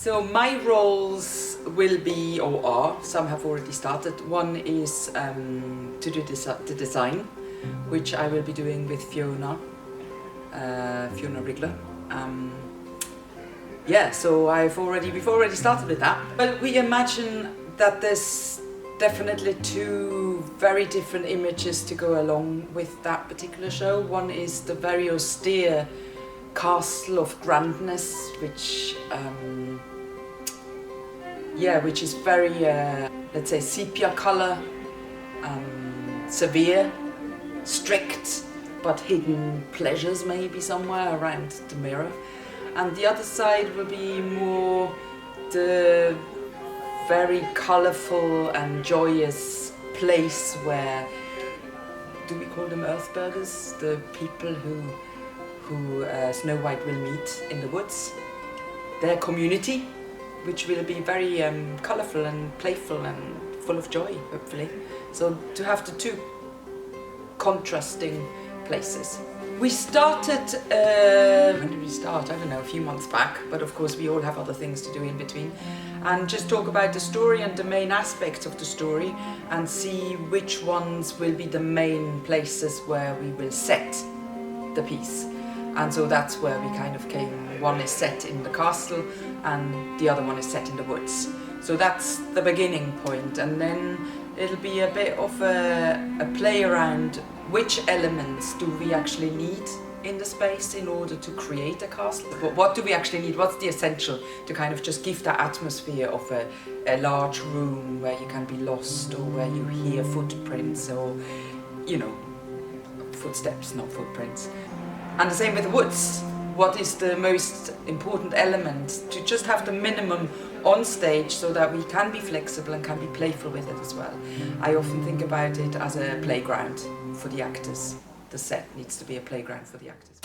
So my roles will be, or are, some have already started. One is to do the design, which I will be doing with Fiona Rigler. Yeah, so we've already started with that. But we imagine that there's definitely two very different images to go along with that particular show. One is the very austere castle of grandness, which is very, let's say, sepia color, severe, strict, but hidden pleasures maybe somewhere around the mirror. And the other side will be more the very colorful and joyous place where, do we call them Earthburgers? The people who Snow White will meet in the woods. Their community, which will be very colorful and playful and full of joy, hopefully. So to have the two contrasting places. We started, when did we start? I don't know, a few months back, but of course we all have other things to do in between. And just talk about the story and the main aspects of the story and see which ones will be the main places where we will set the piece. And so that's where we kind of came. One is set in the castle and the other one is set in the woods. So that's the beginning point, and then it'll be a bit of a play around which elements do we actually need in the space in order to create a castle. What do we actually need? What's the essential to kind of just give that atmosphere of a large room where you can be lost, or where you hear footprints, or, you know, footsteps, not footprints. And the same with the woods. What is the most important element to just have the minimum on stage so that we can be flexible and can be playful with it as well. I often think about it as a playground for the actors. The set needs to be a playground for the actors.